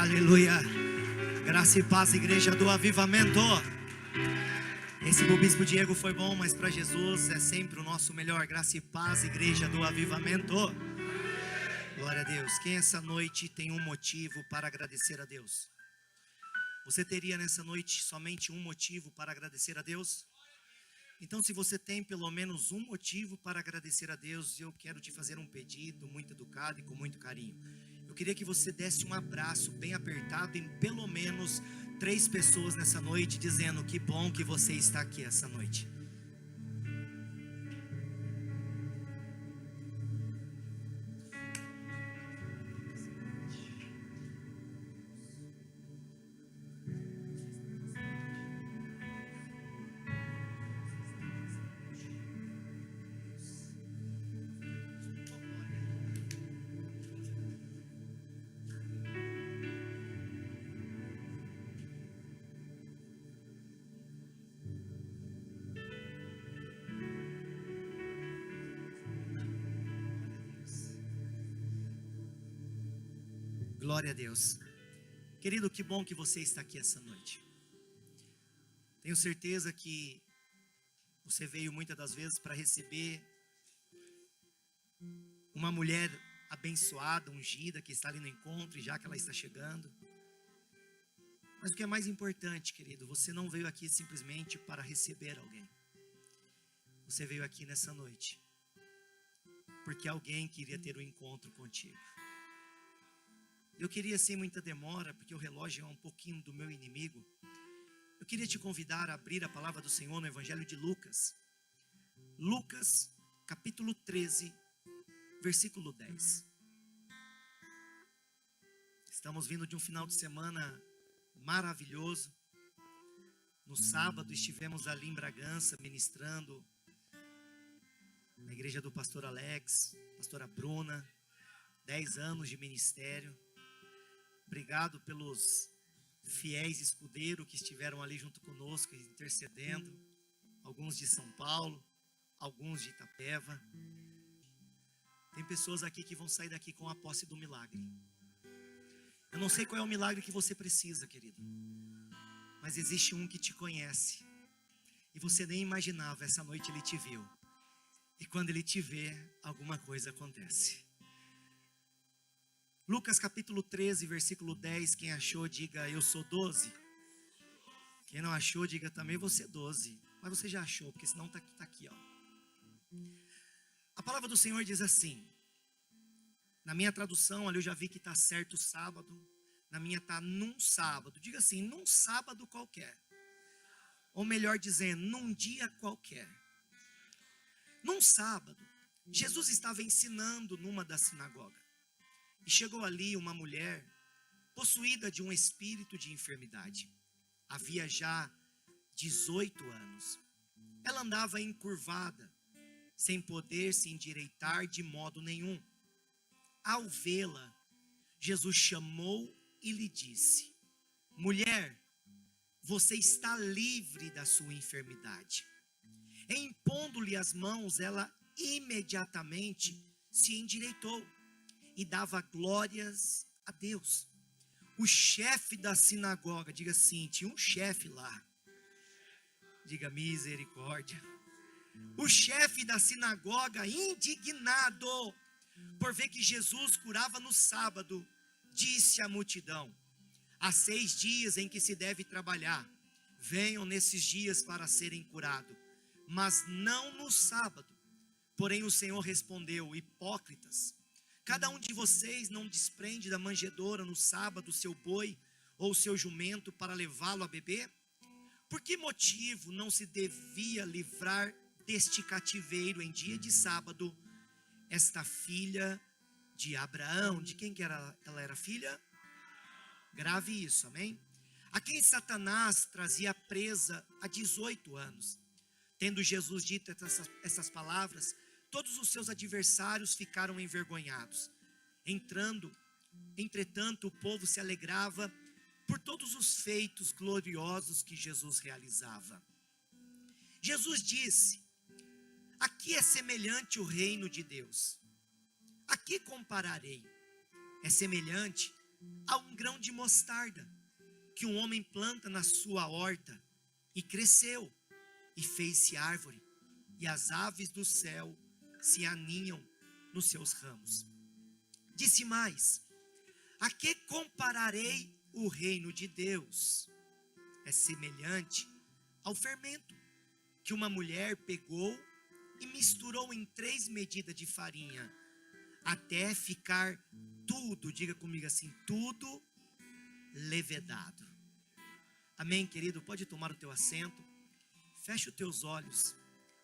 Aleluia. Graça e paz, igreja do avivamento. Esse pro Bispo Diego foi bom, mas para Jesus é sempre o nosso melhor. Graça e paz, igreja do avivamento. Glória a Deus. Quem essa noite tem um motivo para agradecer a Deus? Você teria nessa noite somente um motivo para agradecer a Deus? Então, se você tem pelo menos um motivo para agradecer a Deus, eu quero te fazer um pedido muito educado e com muito carinho. Eu queria que você desse um abraço bem apertado em pelo menos 3 pessoas nessa noite, dizendo que bom que você está aqui essa noite. Glória a Deus. Querido, que bom que você está aqui essa noite. Tenho certeza que você veio muitas das vezes para receber uma mulher abençoada, ungida, que está ali no encontro, e já que ela está chegando. Mas o que é mais importante, querido, você não veio aqui simplesmente para receber alguém. Você veio aqui nessa noite porque alguém queria ter um encontro contigo. Eu queria, sem muita demora, porque o relógio é um pouquinho do meu inimigo, eu queria te convidar a abrir a palavra do Senhor no Evangelho de Lucas. Lucas, capítulo 13, versículo 10. Estamos vindo de um final de semana maravilhoso. No sábado estivemos ali em Bragança, ministrando na igreja do pastor Alex, pastora Bruna, 10 anos de ministério. Obrigado pelos fiéis escudeiros que estiveram ali junto conosco, intercedendo. Alguns de São Paulo, alguns de Itapeva. Tem pessoas aqui que vão sair daqui com a posse do milagre. Eu não sei qual é o milagre que você precisa, querido, mas existe um que te conhece. E você nem imaginava, essa noite ele te viu. E quando ele te vê, alguma coisa acontece. Lucas capítulo 13, versículo 10, quem achou, diga eu sou 12. Quem não achou, diga também você 12. Mas você já achou, porque senão está aqui, ó. A palavra do Senhor diz assim, na minha tradução, ali eu já vi que está certo sábado, na minha está num sábado, diga assim, num sábado qualquer. Ou melhor dizendo, num dia qualquer. Num sábado, Jesus estava ensinando numa das sinagogas. E chegou ali uma mulher possuída de um espírito de enfermidade. Havia já 18 anos. Ela andava encurvada, sem poder se endireitar de modo nenhum. Ao vê-la, Jesus chamou e lhe disse: mulher, você está livre da sua enfermidade. E impondo-lhe as mãos, ela imediatamente se endireitou e dava glórias a Deus. O chefe da sinagoga, diga assim, tinha um chefe lá. Diga misericórdia. O chefe da sinagoga, indignado por ver que Jesus curava no sábado, disse à multidão: há 6 dias em que se deve trabalhar, venham nesses dias para serem curados, mas não no sábado. Porém o Senhor respondeu: hipócritas, cada um de vocês não desprende da manjedoura no sábado seu boi ou seu jumento para levá-lo a beber? Por que motivo não se devia livrar deste cativeiro em dia de sábado esta filha de Abraão? De quem que ela era filha? Grave isso, amém? A quem Satanás trazia presa há 18 anos. Tendo Jesus dito essas palavras, todos os seus adversários ficaram envergonhados. Entretanto, o povo se alegrava por todos os feitos gloriosos que Jesus realizava. Jesus disse: aqui é semelhante o reino de Deus. A que compararei? É semelhante a um grão de mostarda, que um homem planta na sua horta, e cresceu, e fez-se árvore, e as aves do céu se aninham nos seus ramos. Disse mais: a que compararei o reino de Deus? É semelhante ao fermento que uma mulher pegou e misturou em 3 medidas de farinha, até ficar tudo, diga comigo assim, tudo levedado. Amém, querido? Pode tomar o teu assento, feche os teus olhos,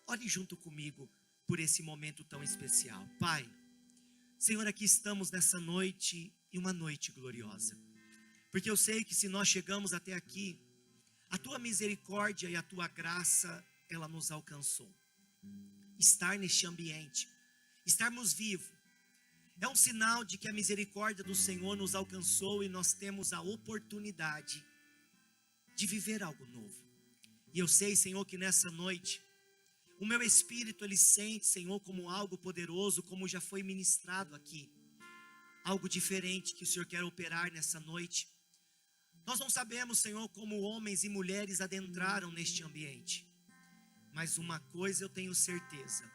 ore junto comigo por esse momento tão especial. Pai, Senhor, aqui estamos nessa noite, e uma noite gloriosa, porque eu sei que se nós chegamos até aqui, a tua misericórdia e a tua graça, ela nos alcançou. Estar neste ambiente, estarmos vivos, é um sinal de que a misericórdia do Senhor nos alcançou, e nós temos a oportunidade de viver algo novo. E eu sei, Senhor, que nessa noite, o meu espírito, ele sente, Senhor, como algo poderoso, como já foi ministrado aqui, algo diferente que o Senhor quer operar nessa noite. Nós não sabemos, Senhor, como homens e mulheres adentraram neste ambiente, mas uma coisa eu tenho certeza: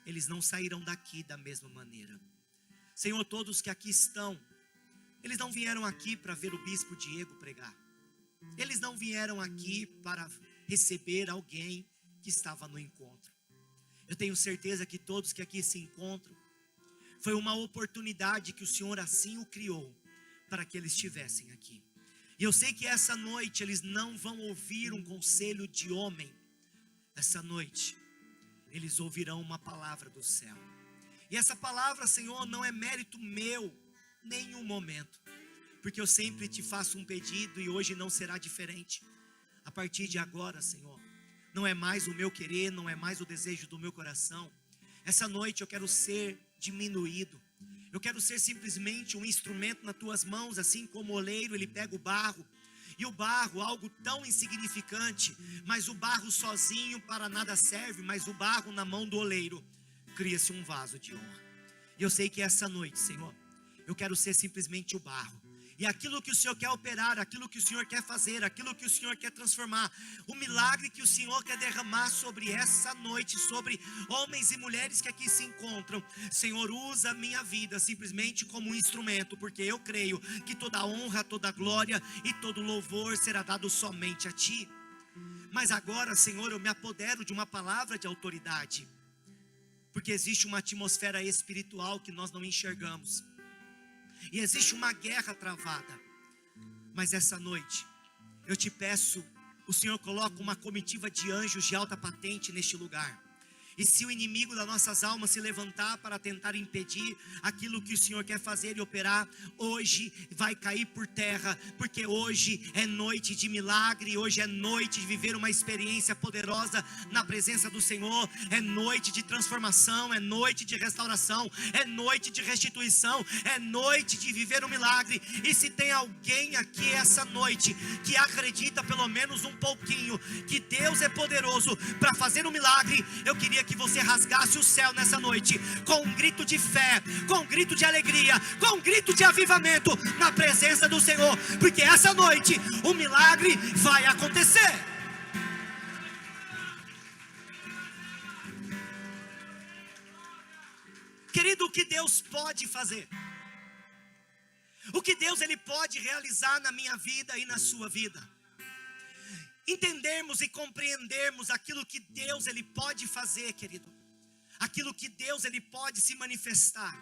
eles não saíram daqui da mesma maneira. Senhor, todos que aqui estão, eles não vieram aqui para ver o bispo Diego pregar, eles não vieram aqui para receber alguém que estava no encontro. Eu tenho certeza que todos que aqui se encontram, foi uma oportunidade que o Senhor assim o criou, para que eles estivessem aqui. E eu sei que essa noite eles não vão ouvir um conselho de homem. Essa noite eles ouvirão uma palavra do céu. E essa palavra, Senhor, não é mérito meu, nenhum momento, porque eu sempre te faço um pedido, e hoje não será diferente. A partir de agora, Senhor, não é mais o meu querer, não é mais o desejo do meu coração. Essa noite eu quero ser diminuído, eu quero ser simplesmente um instrumento nas tuas mãos, assim como o oleiro, ele pega o barro, e o barro, algo tão insignificante, mas o barro sozinho para nada serve, mas o barro na mão do oleiro, cria-se um vaso de honra. E eu sei que essa noite, Senhor, eu quero ser simplesmente o barro, e aquilo que o Senhor quer operar, aquilo que o Senhor quer fazer, aquilo que o Senhor quer transformar, o milagre que o Senhor quer derramar sobre essa noite, sobre homens e mulheres que aqui se encontram, Senhor, usa a minha vida simplesmente como um instrumento, porque eu creio que toda honra, toda glória e todo louvor será dado somente a Ti. Mas agora, Senhor, eu me apodero de uma palavra de autoridade, porque existe uma atmosfera espiritual que nós não enxergamos, e existe uma guerra travada. Mas essa noite, eu te peço, o Senhor coloca uma comitiva de anjos de alta patente neste lugar. E se o inimigo das nossas almas se levantar para tentar impedir aquilo que o Senhor quer fazer e operar, hoje vai cair por terra, porque hoje é noite de milagre, hoje é noite de viver uma experiência poderosa na presença do Senhor, é noite de transformação, é noite de restauração, é noite de restituição, é noite de viver um milagre. E se tem alguém aqui essa noite que acredita pelo menos um pouquinho que Deus é poderoso para fazer um milagre, eu queria que você rasgasse o céu nessa noite, com um grito de fé, com um grito de alegria, com um grito de avivamento na presença do Senhor, porque essa noite o milagre vai acontecer. Querido, o que Deus pode fazer, o que Deus ele pode realizar na minha vida e na sua vida, entendermos e compreendermos aquilo que Deus ele pode fazer, querido, aquilo que Deus ele pode se manifestar.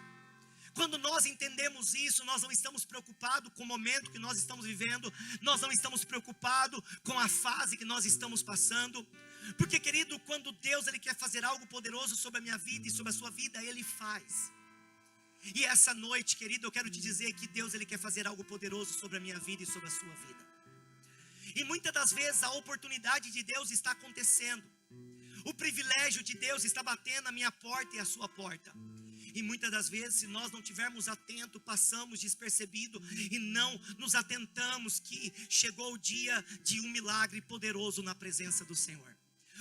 Quando nós entendemos isso, nós não estamos preocupados com o momento que nós estamos vivendo, nós não estamos preocupados com a fase que nós estamos passando, porque, querido, quando Deus ele quer fazer algo poderoso sobre a minha vida e sobre a sua vida, Ele faz. E essa noite, querido, eu quero te dizer que Deus ele quer fazer algo poderoso sobre a minha vida e sobre a sua vida. E muitas das vezes a oportunidade de Deus está acontecendo, o privilégio de Deus está batendo a minha porta e a sua porta. E muitas das vezes, se nós não tivermos atento, passamos despercebido e não nos atentamos que chegou o dia de um milagre poderoso na presença do Senhor.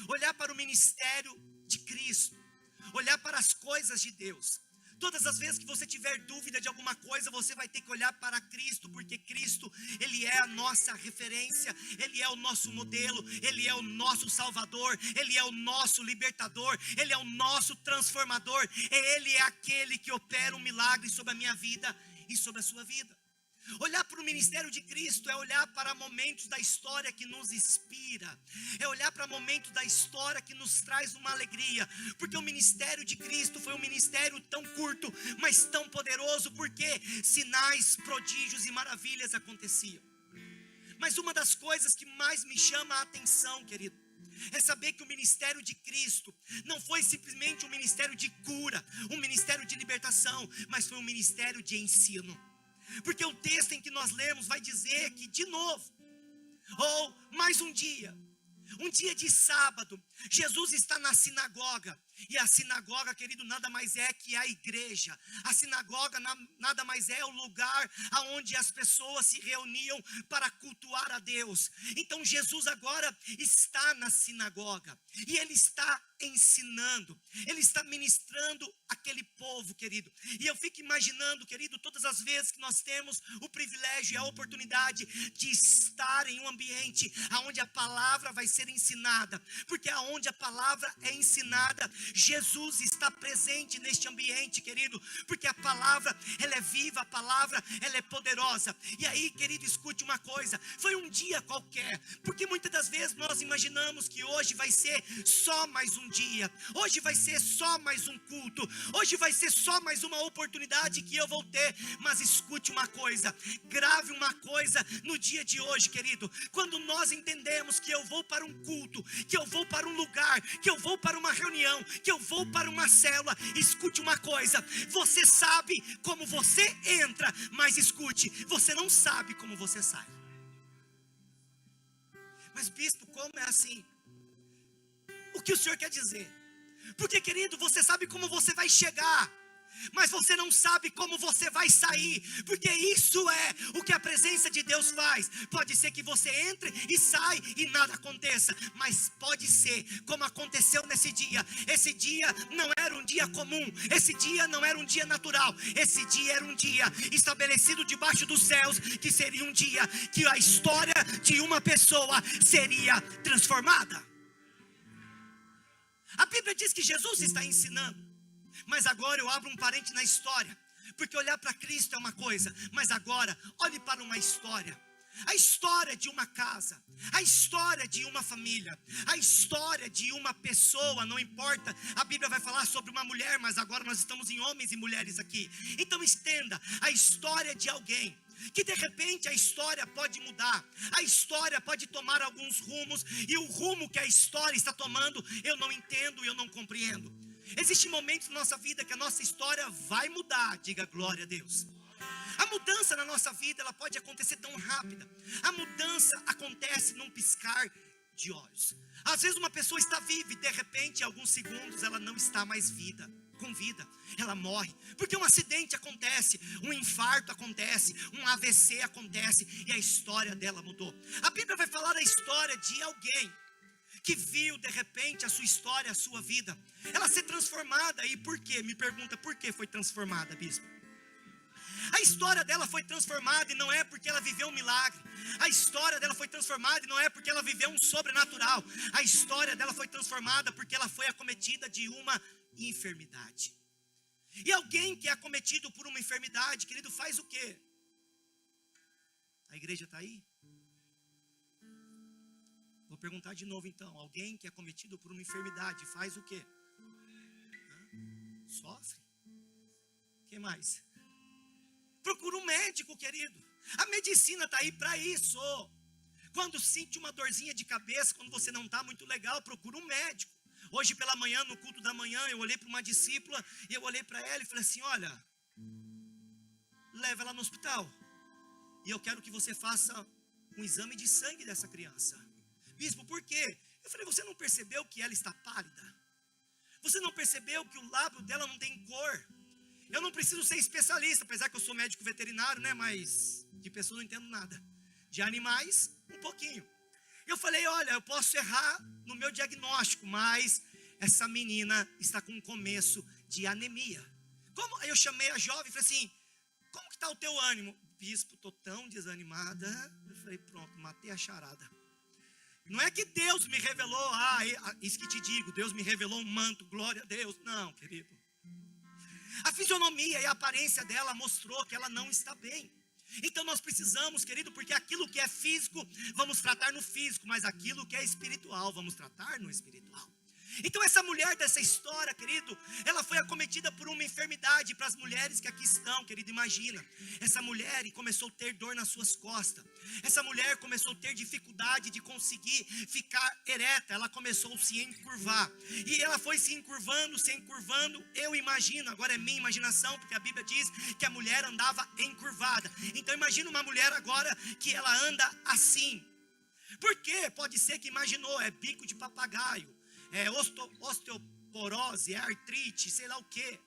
Olhar para o ministério de Cristo, olhar para as coisas de Deus. Todas as vezes que você tiver dúvida de alguma coisa, você vai ter que olhar para Cristo, porque Cristo, Ele é a nossa referência, Ele é o nosso modelo, Ele é o nosso Salvador, Ele é o nosso libertador, Ele é o nosso transformador, Ele é aquele que opera um milagre sobre a minha vida e sobre a sua vida. Olhar para o ministério de Cristo é olhar para momentos da história que nos inspira, é olhar para momentos da história que nos traz uma alegria, porque o ministério de Cristo foi um ministério tão curto, mas tão poderoso, porque sinais, prodígios e maravilhas aconteciam. Mas uma das coisas que mais me chama a atenção, querido, é saber que o ministério de Cristo não foi simplesmente um ministério de cura, um ministério de libertação, mas foi um ministério de ensino. Porque o texto em que nós lemos vai dizer que, de novo, ou mais um dia de sábado, Jesus está na sinagoga. E a sinagoga, querido, nada mais é que a igreja. A sinagoga nada mais é o lugar onde as pessoas se reuniam para cultuar a Deus. Então Jesus agora está na sinagoga e Ele está ensinando, Ele está ministrando aquele povo, querido. E eu fico imaginando, querido, todas as vezes que nós temos o privilégio e a oportunidade de estar em um ambiente onde a palavra vai ser ensinada, porque aonde a palavra é ensinada, Jesus está presente neste ambiente, querido, porque a palavra, ela é viva, a palavra, ela é poderosa. E aí, querido, escute uma coisa, foi um dia qualquer, porque muitas das vezes nós imaginamos que hoje vai ser só mais um dia, hoje vai ser só mais um culto, hoje vai ser só mais uma oportunidade que eu vou ter. Mas escute uma coisa, grave uma coisa no dia de hoje, querido, quando nós entendemos que eu vou para um culto, que eu vou para um lugar, que eu vou para uma reunião, que eu vou para uma célula, escute uma coisa, você sabe como você entra, mas escute, você não sabe como você sai. Mas bispo, como é assim? O que o senhor quer dizer? Porque, querido, você sabe como você vai chegar, mas você não sabe como você vai sair, porque isso é o que a presença de Deus faz. Pode ser que você entre e sai e nada aconteça, mas pode ser como aconteceu nesse dia. Esse dia não era um dia comum, esse dia não era um dia natural, esse dia era um dia estabelecido debaixo dos céus, que seria um dia que a história de uma pessoa seria transformada. A Bíblia diz que Jesus está ensinando, mas agora eu abro um parente na história, porque olhar para Cristo é uma coisa, mas agora olhe para uma história. A história de uma casa, a história de uma família, a história de uma pessoa, não importa, a Bíblia vai falar sobre uma mulher, mas agora nós estamos em homens e mulheres aqui. Então entenda, a história de alguém, que de repente a história pode mudar, a história pode tomar alguns rumos, e o rumo que a história está tomando, eu não entendo, eu não compreendo. Existem momentos na nossa vida que a nossa história vai mudar, diga glória a Deus. A mudança na nossa vida, ela pode acontecer tão rápida. A mudança acontece num piscar de olhos. Às vezes uma pessoa está viva e de repente, em alguns segundos, ela não está mais com vida. Ela morre, porque um acidente acontece, um infarto acontece, um AVC acontece e a história dela mudou. A Bíblia vai falar da história de alguém que viu de repente a sua história, a sua vida, ela ser transformada. E por quê? Me pergunta, por que foi transformada, bispo? A história dela foi transformada e não é porque ela viveu um milagre. A história dela foi transformada e não é porque ela viveu um sobrenatural. A história dela foi transformada porque ela foi acometida de uma enfermidade. E alguém que é acometido por uma enfermidade, querido, faz o quê? A igreja está aí? Vou perguntar de novo então. Alguém que é acometido por uma enfermidade faz o quê? Sofre. O que mais? Procura um médico, querido. A medicina está aí para isso. Quando sente uma dorzinha de cabeça, quando você não está muito legal, procura um médico. Hoje pela manhã, no culto da manhã, eu olhei para uma discípula e eu olhei para ela e falei assim, olha, leva ela no hospital e eu quero que você faça um exame de sangue dessa criança. Bispo, por quê? Eu falei, você não percebeu que ela está pálida? Você não percebeu que o lábio dela não tem cor? Eu não preciso ser especialista, apesar que eu sou médico veterinário, né? Mas de pessoas não entendo nada. De animais, um pouquinho. Eu falei, olha, eu posso errar no meu diagnóstico, mas essa menina está com um começo de anemia. Aí eu chamei a jovem e falei assim, como que está o teu ânimo? Bispo, estou tão desanimada. Eu falei, pronto, matei a charada. Não é que Deus me revelou, isso que te digo, Deus me revelou um manto, glória a Deus. Não, querido. A fisionomia e a aparência dela mostrou que ela não está bem. Então nós precisamos, querido, porque aquilo que é físico, vamos tratar no físico, mas aquilo que é espiritual, vamos tratar no espiritual. Então essa mulher dessa história, querido, ela foi acometida por uma enfermidade. Para as mulheres que aqui estão, querido, imagina, essa mulher começou a ter dor nas suas costas, essa mulher começou a ter dificuldade de conseguir ficar ereta, ela começou a se encurvar, e ela foi se encurvando, eu imagino, agora é minha imaginação, porque a Bíblia diz que a mulher andava encurvada. Então imagina uma mulher agora que ela anda assim. Por quê? Pode ser que imaginou, é bico de papagaio, é osteoporose, é artrite, sei lá o quê.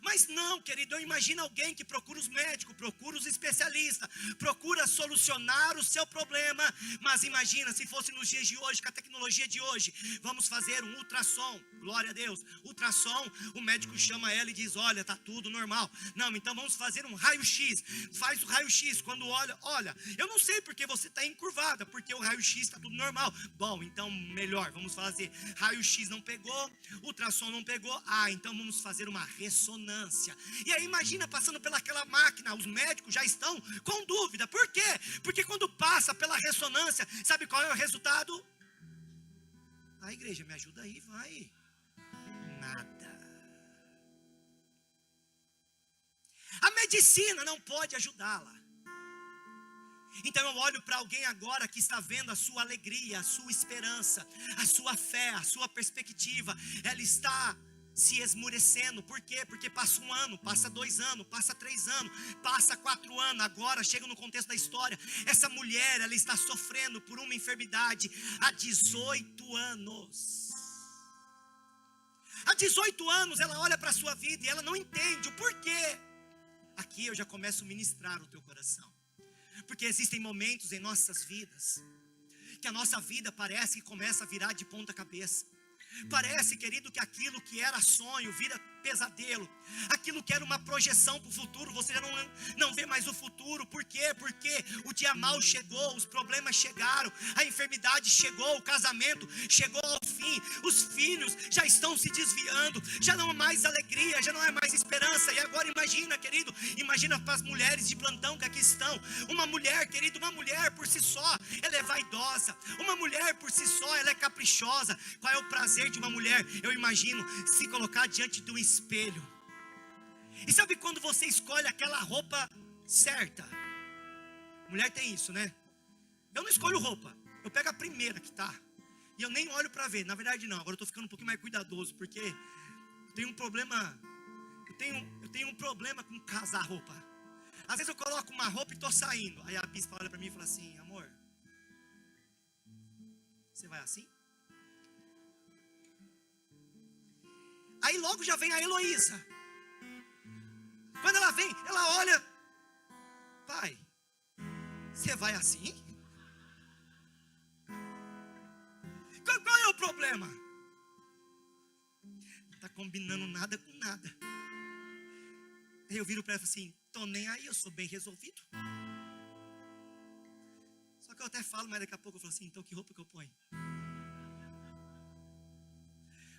Mas não, querido, eu imagino alguém que procura os médicos, procura os especialistas, procura solucionar o seu problema. Mas imagina se fosse nos dias de hoje, com a tecnologia de hoje, vamos fazer um ultrassom, glória a Deus, ultrassom, o médico chama ela e diz, olha, está tudo normal. Não, então vamos fazer um raio-x, faz o raio-x, quando olha, eu não sei porque você está encurvada, porque o raio-x está tudo normal. Bom, então melhor, vamos fazer, raio-x não pegou, ultrassom não pegou, então vamos fazer uma ressonância. E aí imagina passando pelaquela máquina, os médicos já estão com dúvida. Por quê? Porque quando passa pela ressonância, sabe qual é o resultado? A igreja, me ajuda aí, vai. Nada. A medicina não pode ajudá-la. Então eu olho para alguém agora que está vendo a sua alegria, a sua esperança, a sua fé, a sua perspectiva, ela está se esmurecendo. Por quê? Porque passa 1 ano, passa 2 anos, passa 3 anos, passa 4 anos, agora chega no contexto da história, essa mulher, ela está sofrendo por uma enfermidade há 18 anos. Há 18 anos ela olha para a sua vida e ela não entende o porquê. Aqui eu já começo a ministrar o teu coração, porque existem momentos em nossas vidas que a nossa vida parece que começa a virar de ponta cabeça. Parece, querido, que aquilo que era sonho vira pesadelo. Aquilo que era uma projeção para o futuro, você já não vê mais o futuro. Por quê? Porque o dia mau chegou, os problemas chegaram, a enfermidade chegou, o casamento chegou ao fim, os filhos já estão se desviando, já não há mais alegria, já não há mais esperança. E agora imagina, querido, imagina para as mulheres de plantão que aqui estão. Uma mulher, querido, uma mulher por si só, ela é vaidosa. Uma mulher por si só, ela é caprichosa. Qual é o prazer de uma mulher? Eu imagino se colocar diante de um espelho. E sabe quando você escolhe aquela roupa certa? Mulher tem isso, né? Eu não escolho roupa, eu pego a primeira que tá, e eu nem olho para ver. Na verdade não, agora eu tô ficando um pouquinho mais cuidadoso, porque eu tenho um problema. Eu tenho um problema com casar roupa. Às vezes eu coloco uma roupa e tô saindo, aí a bispa olha para mim e fala assim: amor, você vai assim? Aí logo já vem a Heloísa. Quando ela vem, ela olha: pai, você vai assim? Qual é o problema? Não está combinando nada com nada. Aí eu viro para ela e falo assim: tô nem aí, eu sou bem resolvido. Só que eu até falo, mas daqui a pouco eu falo assim: então que roupa que eu ponho?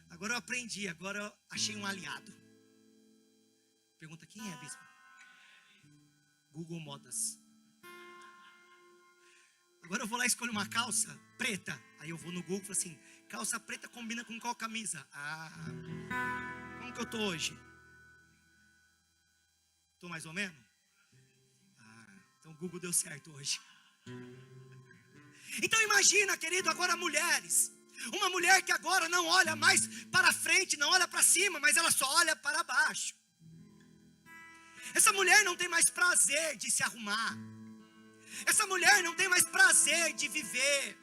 Agora eu aprendi, agora eu achei um aliado. Pergunta: quem é, bispo? Google Modas. Agora eu vou lá e escolho uma calça preta. Aí eu vou no Google e falo assim: calça preta combina com qual camisa? Como que eu tô hoje? Tô mais ou menos? Então o Google deu certo hoje. Então imagina, querido, agora mulheres. Uma mulher que agora não olha mais para frente, não olha para cima, mas ela só olha para baixo. Essa mulher não tem mais prazer de se arrumar. Essa mulher não tem mais prazer de viver.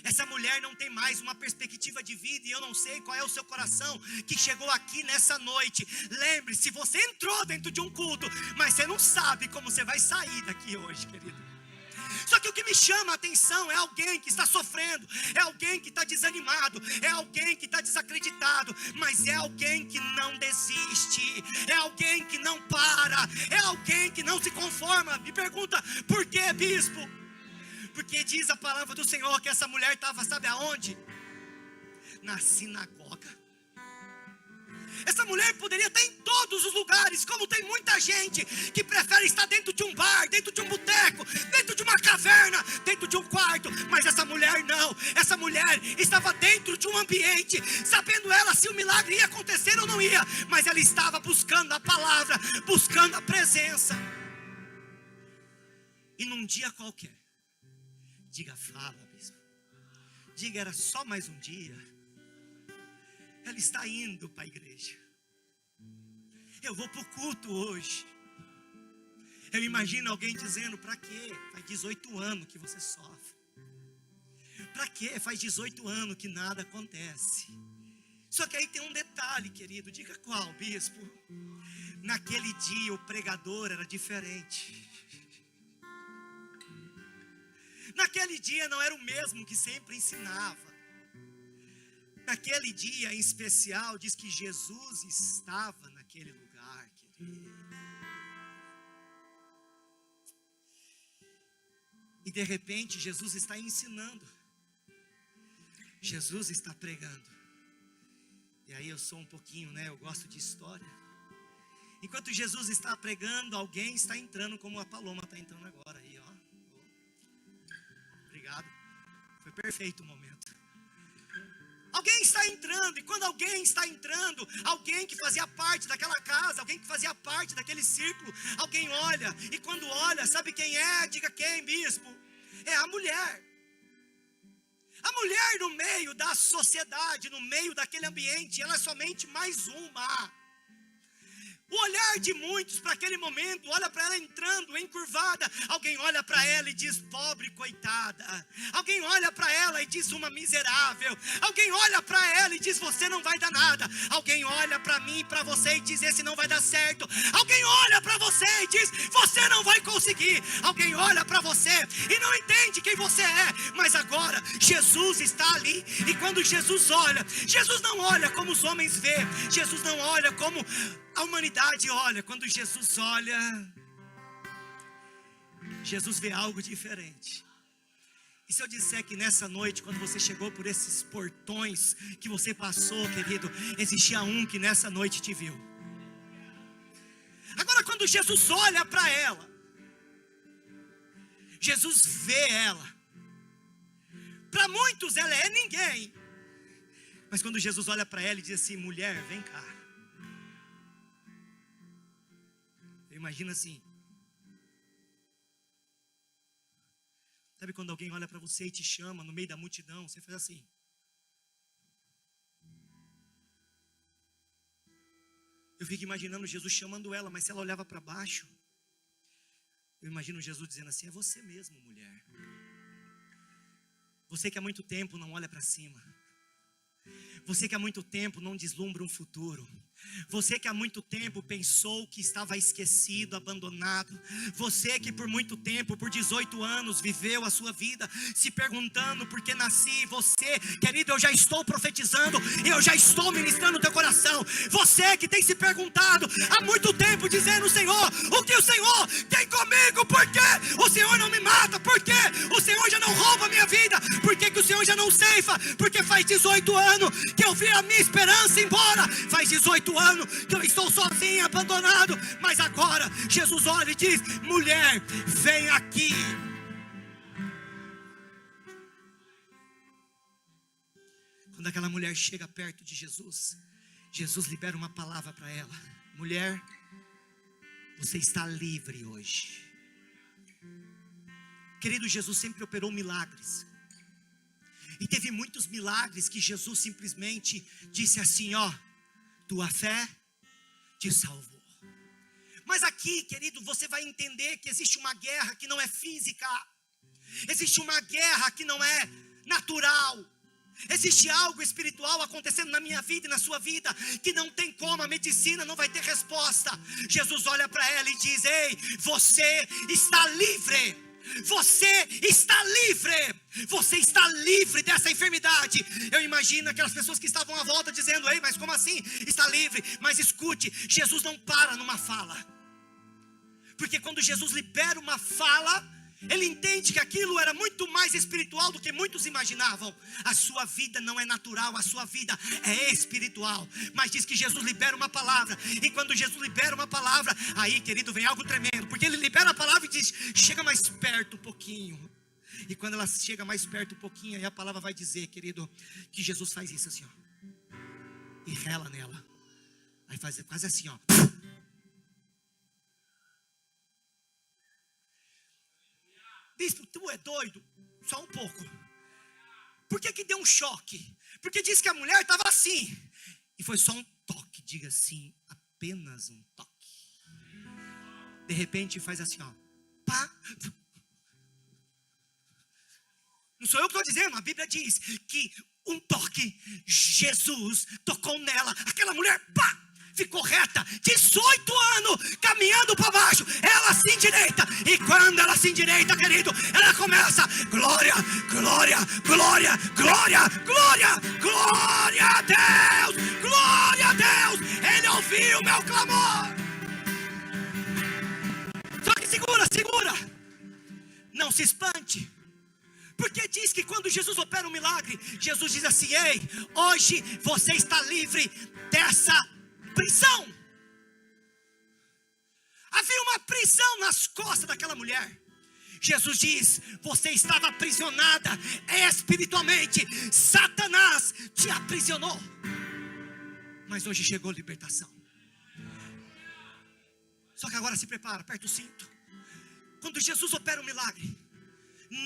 Essa mulher não tem mais uma perspectiva de vida. E eu não sei qual é o seu coração que chegou aqui nessa noite. Lembre-se, você entrou dentro de um culto, mas você não sabe como você vai sair daqui hoje, querido. Só que o que me chama a atenção é alguém que está sofrendo, é alguém que está desanimado, é alguém que está desacreditado, mas é alguém que não desiste, é alguém que não para, é alguém que não se conforma. Me pergunta, por que, bispo? Porque diz a palavra do Senhor que essa mulher estava, sabe aonde? Na sinagoga. Essa mulher poderia estar em todos os lugares, como tem muita gente que prefere estar dentro de um bar, dentro de um boteco, dentro de uma caverna, dentro de um quarto. Mas essa mulher não, essa mulher estava dentro de um ambiente, sabendo ela se o milagre ia acontecer ou não ia, mas ela estava buscando a palavra, buscando a presença. E num dia qualquer, diga, fala, bispo, diga, era só mais um dia. Ela está indo para a igreja. Eu vou para o culto hoje. Eu imagino alguém dizendo, para quê? Faz 18 anos que você sofre. Para quê? Faz 18 anos que nada acontece. Só que aí tem um detalhe, querido. Diga qual, bispo? Naquele dia o pregador era diferente. Naquele dia não era o mesmo que sempre ensinava. Naquele dia em especial, diz que Jesus estava naquele lugar, querido. E de repente Jesus está ensinando. Jesus está pregando. E aí eu sou um pouquinho, eu gosto de história. Enquanto Jesus está pregando, alguém está entrando, como a Paloma está entrando agora aí, ó. Obrigado. Foi perfeito o momento. Alguém está entrando, e quando alguém está entrando, alguém que fazia parte daquela casa, alguém que fazia parte daquele círculo, alguém olha, e quando olha, sabe quem é? Diga quem, bispo? É a mulher. A mulher no meio da sociedade, no meio daquele ambiente, ela é somente mais uma. O olhar de muitos para aquele momento, olha para ela entrando, encurvada. Alguém olha para ela e diz, pobre coitada. Alguém olha para ela e diz, uma miserável. Alguém olha para ela e diz, você não vai dar nada. Alguém olha para mim e para você e diz, esse não vai dar certo. Alguém olha para você e diz, você não vai conseguir. Alguém olha para você e não entende quem você é. Mas agora, Jesus está ali. E quando Jesus olha, Jesus não olha como os homens vê. Jesus não olha como a humanidade olha. Quando Jesus olha, Jesus vê algo diferente. E se eu disser que nessa noite, quando você chegou por esses portões que você passou, querido, existia um que nessa noite te viu. Agora quando Jesus olha para ela, Jesus vê ela. Para muitos ela é ninguém. Mas quando Jesus olha para ela e diz assim, mulher, vem cá. Imagina assim. Sabe quando alguém olha para você e te chama no meio da multidão, você faz assim. Eu fico imaginando Jesus chamando ela, mas se ela olhava para baixo, eu imagino Jesus dizendo assim, é você mesmo, mulher. Você que há muito tempo não olha para cima. Você que há muito tempo não deslumbra um futuro. Você que há muito tempo pensou que estava esquecido, abandonado. Você que por muito tempo, por 18 anos, viveu a sua vida se perguntando por que nasci. Você, querido, eu já estou profetizando, eu já estou ministrando o teu coração. Você que tem se perguntado há muito tempo, dizendo, Senhor, o que o Senhor tem comigo? Por que o Senhor não me mata? Por que o Senhor já não rouba a minha vida? Por que o Senhor já não ceifa? Porque faz 18 anos que eu vi a minha esperança embora. Faz 18 anos que eu estou sozinho, abandonado. Mas agora Jesus olha e diz, mulher, vem aqui. Quando aquela mulher chega perto de Jesus, Jesus libera uma palavra para ela. Mulher, você está livre hoje. Querido, Jesus sempre operou milagres. E teve muitos milagres que Jesus simplesmente disse assim, ó, tua fé te salvou. Mas aqui, querido, você vai entender que existe uma guerra que não é física. Existe uma guerra que não é natural. Existe algo espiritual acontecendo na minha vida e na sua vida, que não tem como, a medicina não vai ter resposta. Jesus olha para ela e diz, ei, você está livre. Você está Você está livre dessa enfermidade. Eu imagino aquelas pessoas que estavam à volta dizendo: ei, mas como assim? Está livre. Mas escute, Jesus não para numa fala. Porque quando Jesus libera uma fala, ele entende que aquilo era muito mais espiritual do que muitos imaginavam. A sua vida não é natural, a sua vida é espiritual. Mas diz que Jesus libera uma palavra. E quando Jesus libera uma palavra, aí, querido, vem algo tremendo. Porque ele libera a palavra e diz: chega mais perto um pouquinho. E quando ela chega mais perto um pouquinho, aí a palavra vai dizer, querido, que Jesus faz isso assim, ó, e rela nela. Aí faz quase assim, ó. Bispo, tu é doido? Só um pouco. Por que deu um choque? Porque diz que a mulher estava assim. E foi só um toque, diga assim, apenas um toque. De repente faz assim, ó. Pá. Não sou eu que estou dizendo, a Bíblia diz que um toque, Jesus tocou nela. Aquela mulher, pá, ficou reta, 18 anos, caminhando para baixo. Ela se endireita. E quando ela se endireita, querido, ela começa: glória, glória, glória, glória, glória, glória a Deus, glória a Deus. Ele ouviu o meu clamor. Só que segura. Não se espante. Porque diz que quando Jesus opera um milagre, Jesus diz assim: ei, hoje você está livre dessa prisão. Havia uma prisão nas costas daquela mulher. Jesus diz: você estava aprisionada espiritualmente. Satanás te aprisionou. Mas hoje chegou libertação. Só que agora se prepara, aperta o cinto. Quando Jesus opera um milagre,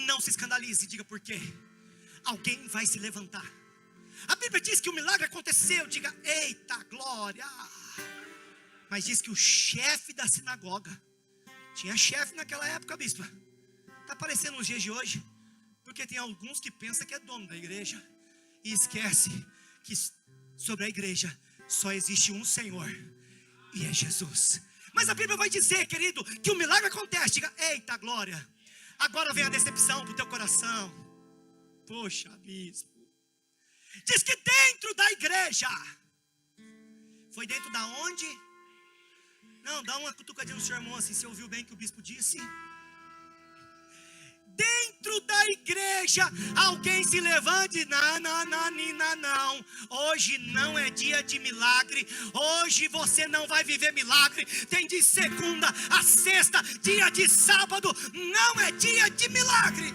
não se escandalize, diga por quê. Alguém vai se levantar. A Bíblia diz que o milagre aconteceu, diga eita glória. Mas diz que o chefe da sinagoga, tinha chefe naquela época, bispa. Está parecendo nos dias de hoje. Porque tem alguns que pensam que é dono da igreja e esquece que sobre a igreja só existe um Senhor, e é Jesus. Mas a Bíblia vai dizer, querido, que o milagre acontece, diga eita glória. Agora vem a decepção para o teu coração. Poxa, bispo. Diz que dentro da igreja. Foi dentro da onde? Não, dá uma cutucadinha no seu irmão assim. Você ouviu bem o que o bispo disse? Dentro da igreja, alguém se levanta e não. Hoje não é dia de milagre. Hoje você não vai viver milagre. Tem de segunda a sexta, dia de sábado, não é dia de milagre.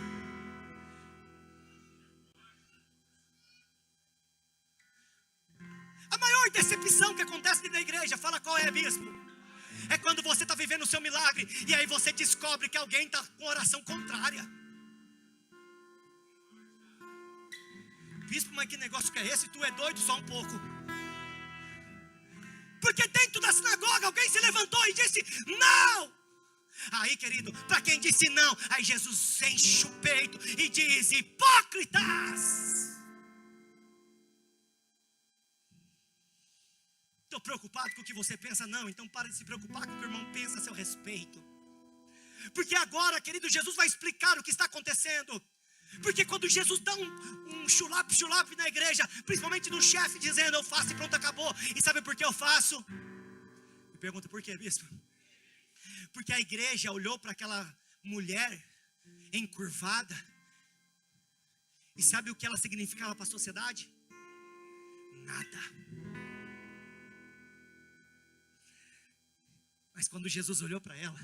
A maior decepção que acontece dentro da igreja, fala qual é, bispo? É quando você está vivendo o seu milagre e aí você descobre que alguém está com oração contrária. Bispo, mas que negócio que é esse? Tu é doido só um pouco. Porque dentro da sinagoga alguém se levantou e disse não. Aí, querido, para quem disse não, aí Jesus enche o peito e diz: hipócritas. Estou preocupado com o que você pensa? Não, então pare de se preocupar com o que o irmão pensa a seu respeito. Porque agora, querido, Jesus vai explicar o que está acontecendo. Porque quando Jesus dá um chulap na igreja, principalmente no chefe, dizendo eu faço e pronto, acabou. E sabe por que eu faço? Me pergunta por quê, bispo? Porque a igreja olhou para aquela mulher encurvada. E sabe o que ela significava para a sociedade? Nada. Mas quando Jesus olhou para ela,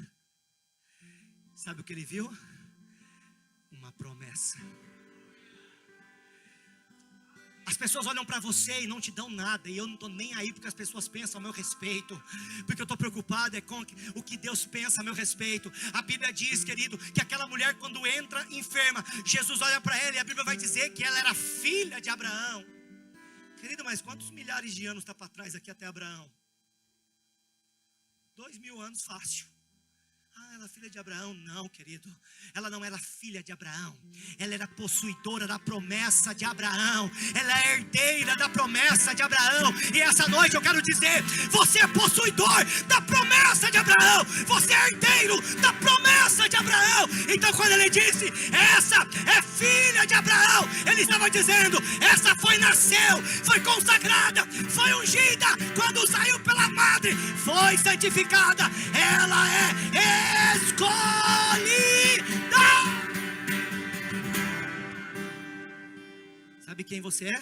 sabe o que ele viu? Uma promessa. As pessoas olham para você e não te dão nada, e eu não estou nem aí porque as pessoas pensam a meu respeito, porque eu estou preocupado com o que Deus pensa a meu respeito. A Bíblia diz, querido, que aquela mulher quando entra enferma, Jesus olha para ela e a Bíblia vai dizer que ela era filha de Abraão. Querido, mas quantos milhares de anos está para trás aqui até Abraão? 2000 anos fácil. Ela é filha de Abraão? Não, querido. Ela não era filha de Abraão. Ela era possuidora da promessa de Abraão. Ela é herdeira da promessa de Abraão. E essa noite eu quero dizer: você é possuidor da promessa de Abraão. Você é herdeiro da promessa de Abraão. Então quando ele disse: essa é filha filha de Abraão. Ele estava dizendo: essa nasceu, foi consagrada, foi ungida. Quando saiu pela madre, foi santificada. Ela é escolhida. Sabe quem você é?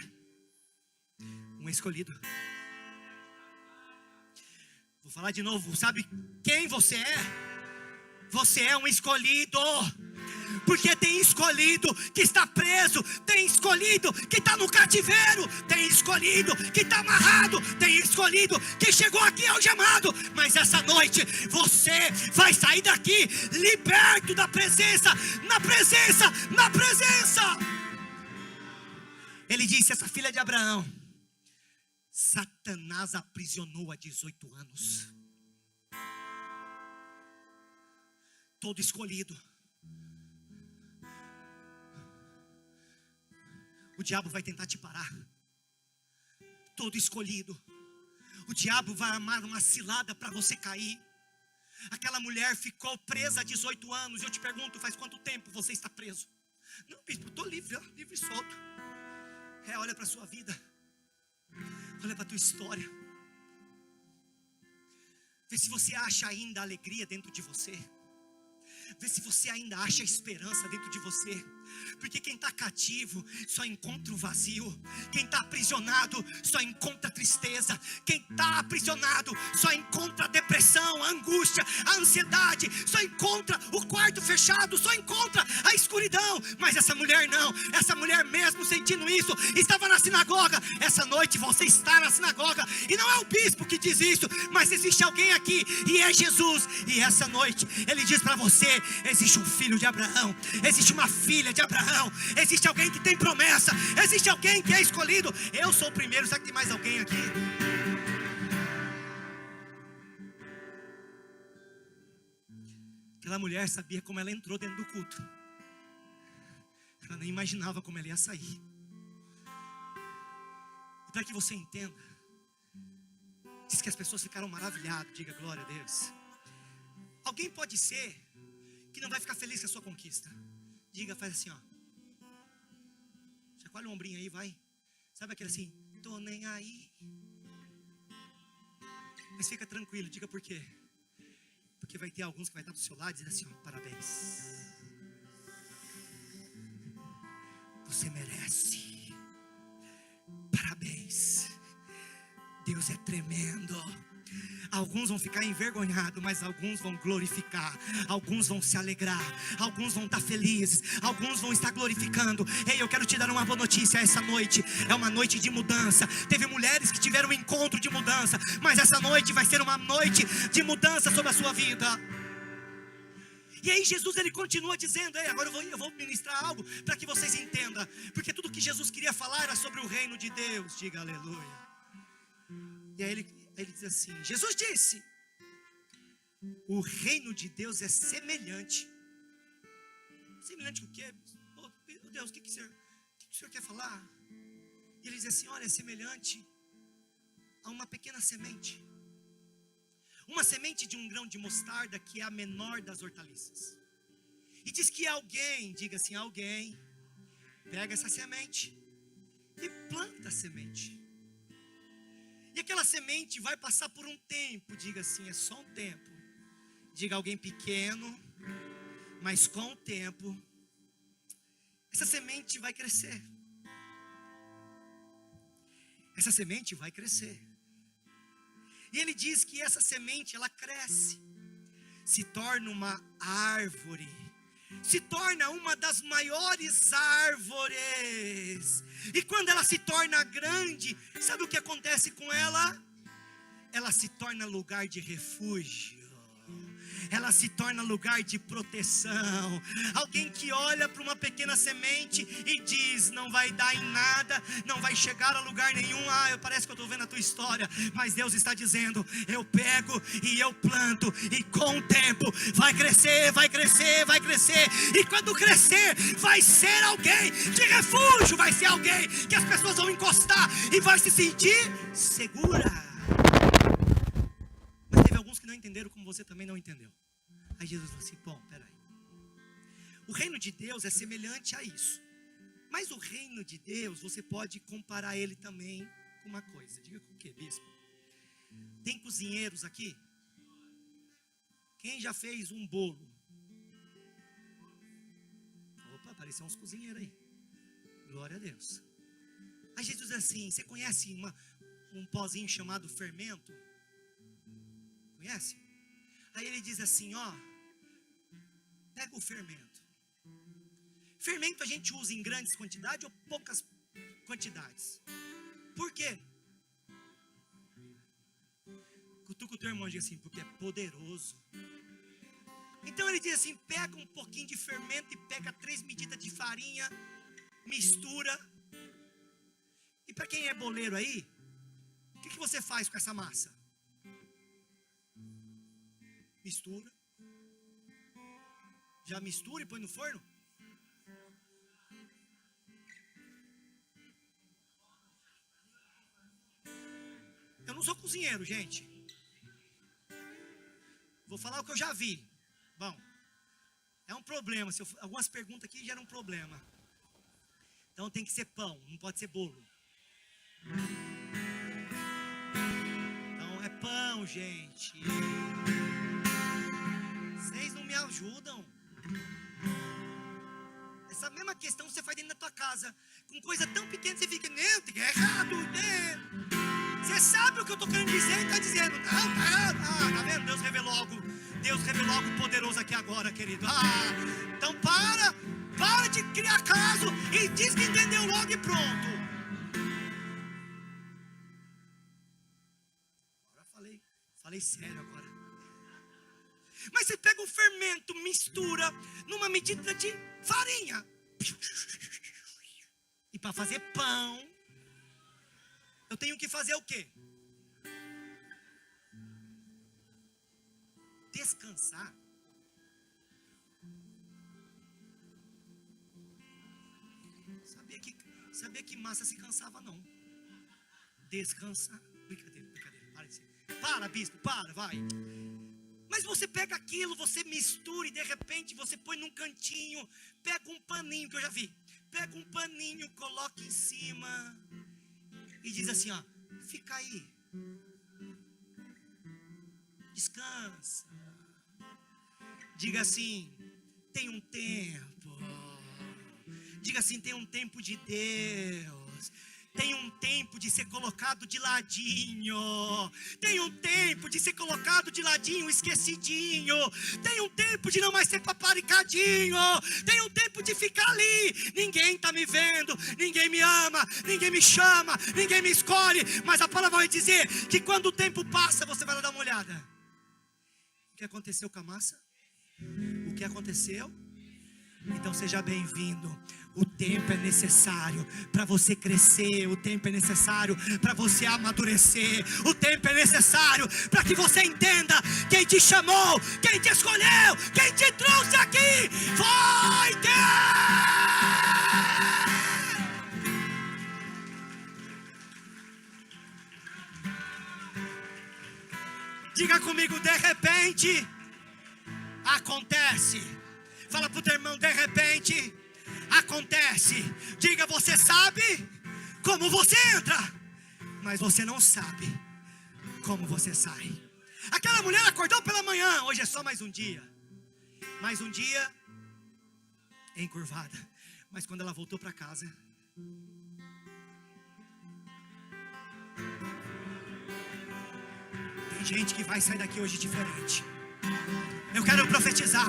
Um escolhido. Vou falar de novo. Sabe quem você é? Você é um escolhido. Porque tem escolhido que está preso, tem escolhido que está no cativeiro, tem escolhido que está amarrado, tem escolhido que chegou aqui algemado. Mas essa noite você vai sair daqui liberto da presença, na presença, na presença. Ele disse: essa filha de Abraão, Satanás aprisionou há 18 anos. Todo escolhido. O diabo vai tentar te parar. Todo escolhido. O diabo vai armar uma cilada para você cair. Aquela mulher ficou presa há 18 anos. Eu te pergunto, faz quanto tempo você está preso? Não, bispo, estou livre, livre e solto. Olha para a sua vida. Olha para a tua história. Vê se você acha ainda alegria dentro de você. Vê se você ainda acha esperança dentro de você. Porque quem está cativo só encontra o vazio. Quem está aprisionado só encontra tristeza. Quem está aprisionado só encontra a depressão, a angústia, a ansiedade. Só encontra o quarto fechado, só encontra a escuridão. Mas essa mulher não. Essa mulher, mesmo sentindo isso, estava na sinagoga. Essa noite você está na sinagoga. E não é o bispo que diz isso, mas existe alguém aqui, e é Jesus. E essa noite ele diz para você: existe um filho de Abraão, existe uma filha de Abraão, existe alguém que tem promessa, existe alguém que é escolhido. Eu sou o primeiro, será que tem mais alguém aqui? Aquela mulher sabia como ela entrou dentro do culto. Ela nem imaginava como ela ia sair. E para que você entenda, diz que as pessoas ficaram maravilhadas. Diga glória a Deus. Alguém pode ser que não vai ficar feliz com a sua conquista. Diga, faz assim, ó. Chacoalha o ombrinho aí, vai. Sabe aquele assim: tô nem aí. Mas fica tranquilo, diga por quê. Porque vai ter alguns que vai estar do seu lado e dizer assim, ó: parabéns. Você merece. Parabéns. Deus é tremendo. Alguns vão ficar envergonhados, mas alguns vão glorificar. Alguns vão se alegrar. Alguns vão estar felizes. Alguns vão estar glorificando. Ei, eu quero te dar uma boa notícia. Essa noite é uma noite de mudança. Teve mulheres que tiveram um encontro de mudança, mas essa noite vai ser uma noite de mudança sobre a sua vida. E aí Jesus ele continua dizendo: ei, agora eu vou ministrar algo para que vocês entendam. Porque tudo que Jesus queria falar era sobre o reino de Deus. Diga aleluia. E aí ele diz assim: Jesus disse: o reino de Deus é semelhante. Semelhante o quê? Oh, Deus, o que o senhor quer falar? E ele diz assim: olha, é semelhante a uma pequena semente. Uma semente de um grão de mostarda, que é a menor das hortaliças. E diz que alguém, diga assim, alguém pega essa semente e planta a semente. E aquela semente vai passar por um tempo. Diga assim, é só um tempo. Diga, alguém pequeno, mas com o tempo essa semente vai crescer. Essa semente vai crescer. E ele diz que essa semente, ela cresce, se torna uma árvore, se torna uma das maiores árvores. E quando ela se torna grande, sabe o que acontece com ela? Ela se torna lugar de refúgio. Ela se torna lugar de proteção. Alguém que olha para uma pequena semente e diz: não vai dar em nada, não vai chegar a lugar nenhum. Parece que eu estou vendo a tua história, mas Deus está dizendo: eu pego e eu planto, e com o tempo vai crescer, vai crescer, vai crescer. E quando crescer, vai ser alguém de refúgio, vai ser alguém que as pessoas vão encostar e vai se sentir segura. Mas teve alguns que não entenderam, como você também não entendeu. Aí Jesus falou assim: bom, peraí. O reino de Deus é semelhante a isso. Mas o reino de Deus, você pode comparar ele também com uma coisa. Diga com o quê, bispo? Tem cozinheiros aqui? Quem já fez um bolo? Opa, apareceu uns cozinheiros aí. Glória a Deus. Aí Jesus diz assim, você conhece um pozinho chamado fermento? Conhece? Aí ele diz assim, ó, pega o fermento. Fermento a gente usa em grandes quantidades ou poucas quantidades? Por quê? Cutuca o teu irmão e diz assim, porque é poderoso. Então ele diz assim, pega um pouquinho de fermento e pega 3 medidas de farinha, mistura. E para quem é boleiro aí, o que você faz com essa massa? Mistura. Já mistura e põe no forno? Eu não sou cozinheiro, gente. Vou falar o que eu já vi. Bom, é um problema. Algumas perguntas aqui geram um problema. Então tem que ser pão, não pode ser bolo. Então é pão, gente. Vocês não me ajudam. Essa mesma questão você faz dentro da tua casa. Com coisa tão pequena você fica, não, é errado, né? Você sabe o que eu estou querendo dizer e está dizendo, não, tá errado. Tá vendo? Deus revelou algo poderoso aqui agora, querido. Então para de criar caso e diz que entendeu logo e pronto. Agora falei sério agora. Mas você pega o fermento, mistura numa medida de farinha. E para fazer pão, eu tenho que fazer o quê? Descansar. Sabia que massa se cansava não. Descansar. Brincadeira. Para, bispo, vai. Mas você pega aquilo, você mistura e de repente você põe num cantinho, pega um paninho que eu já vi. Pega um paninho, coloca em cima e diz assim, ó, fica aí. Descansa. Diga assim, tem um tempo. Diga assim, tem um tempo de Deus. Tem um tempo de ser colocado de ladinho. Tem um tempo de ser colocado de ladinho, esquecidinho. Tem um tempo de não mais ser paparicadinho. Tem um tempo de ficar ali. Ninguém está me vendo, ninguém me ama, ninguém me chama, ninguém me escolhe. Mas a palavra vai dizer que quando o tempo passa, você vai lá dar uma olhada. O que aconteceu com a massa? O que aconteceu? Então seja bem-vindo. O tempo é necessário para você crescer. O tempo é necessário para você amadurecer. O tempo é necessário para que você entenda quem te chamou, quem te escolheu, quem te trouxe aqui. Vai ter. Diga comigo, de repente acontece. Fala pro teu irmão, de repente acontece. Diga, você sabe como você entra, mas você não sabe como você sai. Aquela mulher acordou pela manhã, hoje é só mais um dia. Mais um dia encurvada. Mas quando ela voltou para casa, tem gente que vai sair daqui hoje diferente. Eu quero profetizar.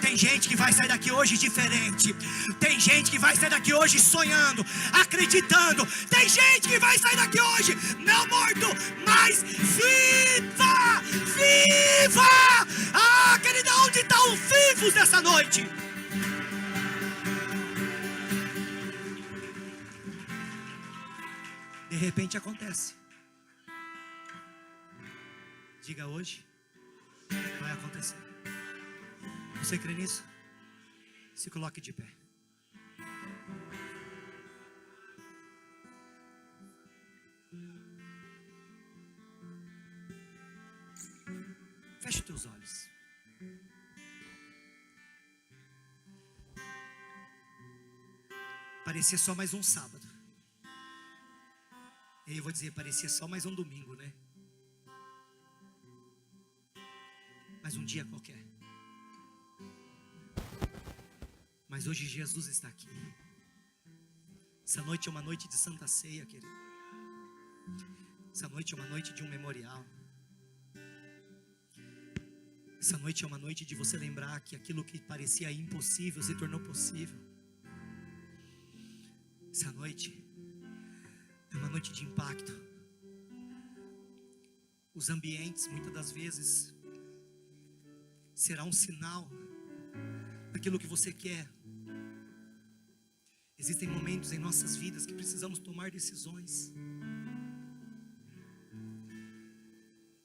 Tem gente que vai sair daqui hoje diferente. Tem gente que vai sair daqui hoje sonhando, acreditando. Tem gente que vai sair daqui hoje não morto, mas viva! Viva! Querida, onde estão os vivos dessa noite? De repente acontece. Diga, hoje vai acontecer. Você crê nisso? Se coloque de pé. Feche os teus olhos. parecia só mais um sábado. E aí eu vou dizer, parecia só mais um domingo, né? Mais um dia qualquer. Mas hoje Jesus está aqui. Essa noite é uma noite de Santa Ceia, querido. Essa noite é uma noite de um memorial. Essa noite é uma noite de você lembrar que aquilo que parecia impossível se tornou possível. Essa noite é uma noite de impacto. Os ambientes, muitas das vezes, será um sinal daquilo que você quer. Existem momentos em nossas vidas que precisamos tomar decisões.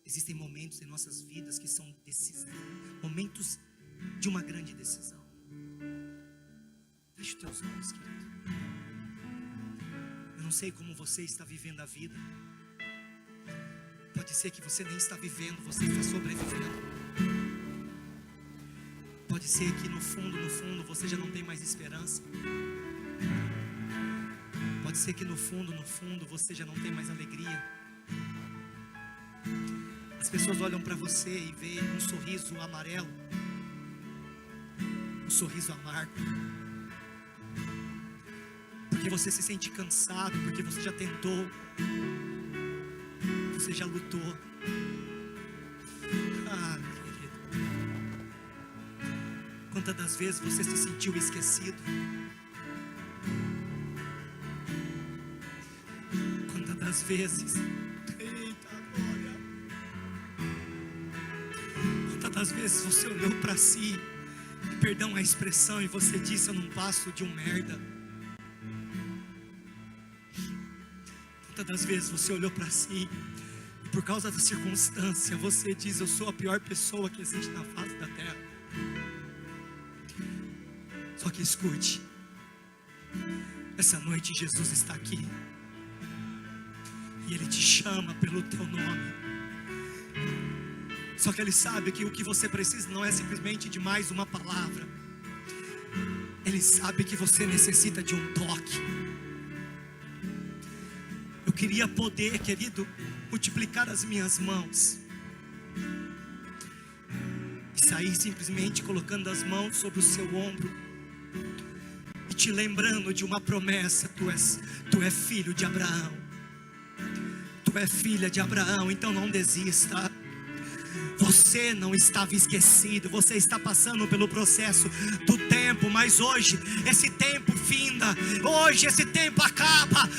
Existem momentos em nossas vidas que são momentos de uma grande decisão. Feche os teus olhos, querido. Eu não sei como você está vivendo a vida. Pode ser que você nem está vivendo, você está sobrevivendo. Pode ser que no fundo, você já não tem mais esperança. Pode ser que no fundo, você já não tem mais alegria. As pessoas olham para você e veem um sorriso amarelo, um sorriso amargo, porque você se sente cansado, porque você já tentou, você já lutou. Querido, quantas das vezes você se sentiu esquecido? Quantas das vezes, às vezes você olhou para si, perdão a expressão, e você disse: eu não passo de um merda. Quantas das vezes você olhou para si, e por causa da circunstância, você diz: eu sou a pior pessoa que existe na face da terra. Só que escute, essa noite Jesus está aqui, e Ele te chama pelo teu nome. Só que Ele sabe que o que você precisa não é simplesmente de mais uma palavra. Ele sabe que você necessita de um toque. Eu queria poder, querido, multiplicar as minhas mãos e sair simplesmente colocando as mãos sobre o seu ombro e te lembrando de uma promessa. Tu és filho de Abraão. Tu és filha de Abraão, então não desista. Você não estava esquecido, você está passando pelo processo do tempo, mas hoje esse tempo finda, hoje esse tempo acaba,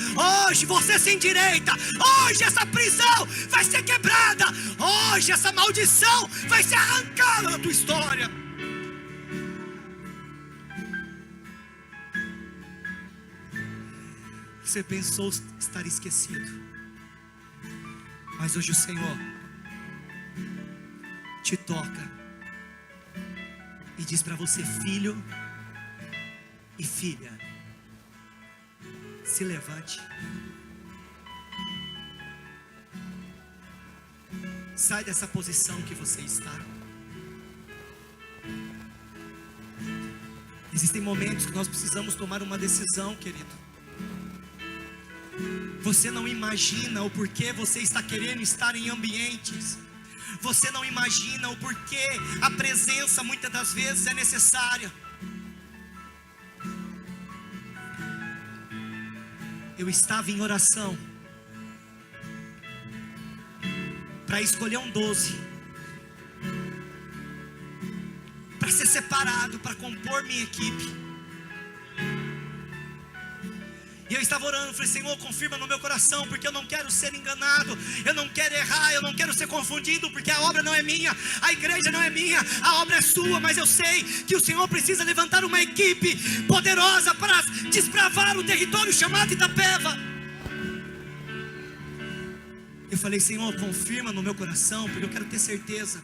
hoje você se endireita, hoje essa prisão vai ser quebrada, hoje essa maldição vai ser arrancada da tua história. Você pensou estar esquecido, mas hoje o Senhor te toca e diz para você: filho e filha, se levante, sai dessa posição que você está. Existem momentos que nós precisamos tomar uma decisão, querido. Você não imagina o porquê você está querendo estar em ambientes. Você não imagina o porquê a presença muitas das vezes é necessária. Eu estava em oração para escolher um 12 para ser separado, para compor minha equipe. E eu estava orando, falei: Senhor, confirma no meu coração, porque eu não quero ser enganado, eu não quero errar, eu não quero ser confundido, porque a obra não é minha, a igreja não é minha, a obra é sua, mas eu sei que o Senhor precisa levantar uma equipe poderosa para desbravar o território chamado Itapeva. Eu falei: Senhor, confirma no meu coração, porque eu quero ter certeza.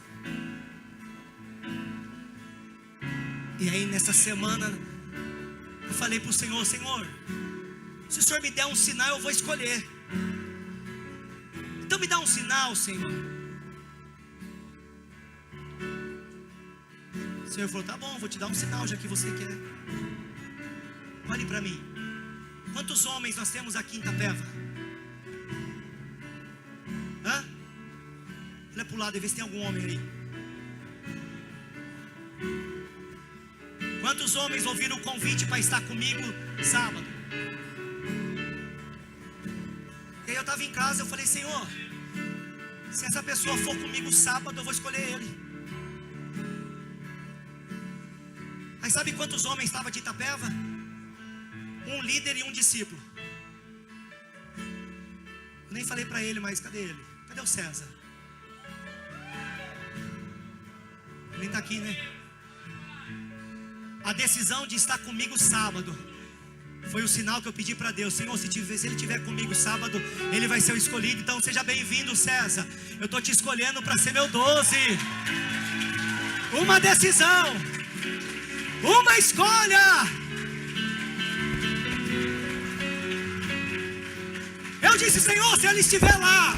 E aí nessa semana eu falei para o Senhor: Senhor, se o Senhor me der um sinal, eu vou escolher. Então me dá um sinal, Senhor. O Senhor falou: tá bom, vou te dar um sinal, já que você quer. Olhe para mim. Quantos homens nós temos aqui em Itapeva? Hã? Olha para o lado e vê se tem algum homem aí. Quantos homens ouviram o convite para estar comigo sábado? E aí eu estava em casa, eu falei: Senhor, se essa pessoa for comigo sábado, eu vou escolher ele. Aí sabe quantos homens estavam de Itapeva? Um líder e um discípulo. Eu nem falei para ele, mas cadê ele? Cadê o César? Ele nem está aqui, né? A decisão de estar comigo sábado foi o sinal que eu pedi para Deus: Senhor, se ele estiver comigo sábado, ele vai ser o escolhido. Então seja bem-vindo, César. Eu estou te escolhendo para ser meu 12. Uma decisão, uma escolha. Eu disse: Senhor, se ele estiver lá,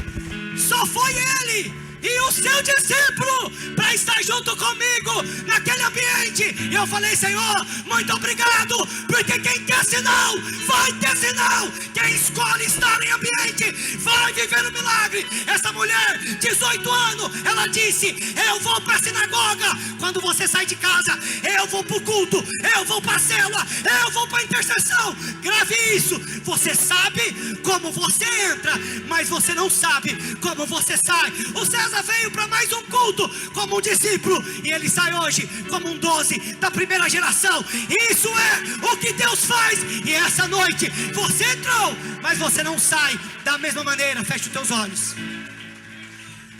só foi ele e o seu discípulo para estar junto comigo naquele ambiente. E eu falei: Senhor, muito obrigado, porque quem quer sinal, vai ter sinal. Quem escolhe estar em ambiente, vai viver o milagre. Essa mulher, 18 anos, ela disse: eu vou para a sinagoga. Quando você sai de casa, eu vou para o culto, eu vou para a célula, eu vou para a intercessão. Grave isso. Você sabe como você entra, mas você não sabe como você sai. O César veio para mais um culto como um discípulo, e ele sai hoje como um 12 da primeira geração. Isso é o que Deus faz. E essa noite você entrou, mas você não sai da mesma maneira. Feche os teus olhos.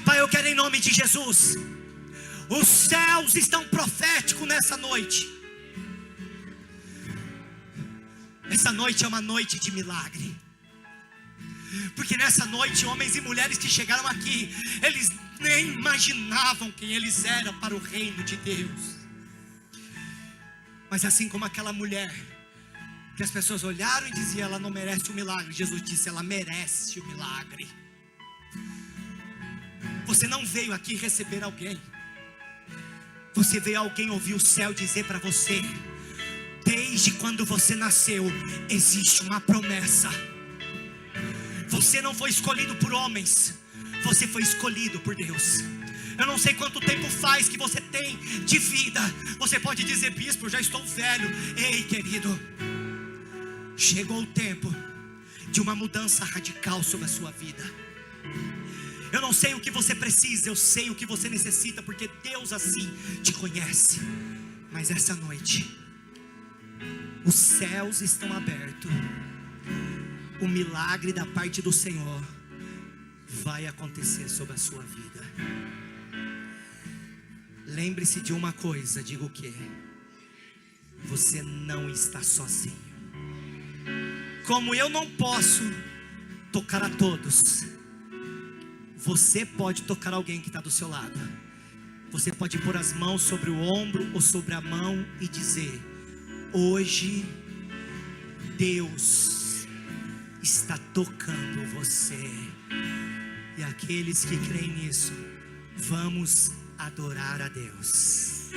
Pai, eu quero em nome de Jesus, os céus estão proféticos nessa noite. Essa noite é uma noite de milagre, porque nessa noite, homens e mulheres que chegaram aqui, eles nem imaginavam quem eles eram para o reino de Deus. Mas assim como aquela mulher, que as pessoas olharam e diziam: ela não merece o milagre, Jesus disse: ela merece o milagre. Você não veio aqui receber alguém, você veio alguém ouvir o céu dizer para você: desde quando você nasceu, existe uma promessa. Você não foi escolhido por homens, você foi escolhido por Deus. Eu não sei quanto tempo faz que você tem de vida. Você pode dizer: bispo, eu já estou velho. Ei, querido, chegou o tempo de uma mudança radical sobre a sua vida. Eu não sei o que você precisa, eu sei o que você necessita, porque Deus assim te conhece. Mas essa noite, os céus estão abertos. O milagre da parte do Senhor vai acontecer sobre a sua vida. Lembre-se de uma coisa, digo o quê? Você não está sozinho. Como eu não posso tocar a todos, você pode tocar alguém que está do seu lado. Você pode pôr as mãos sobre o ombro ou sobre a mão e dizer: hoje Deus está tocando você. E aqueles que creem nisso, vamos adorar a Deus.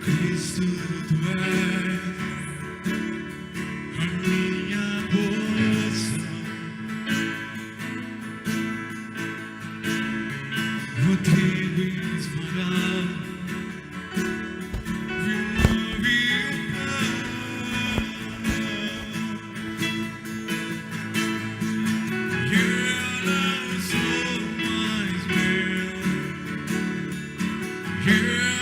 Cristo, tu és a minha porção, o trigo esmagado Yeah.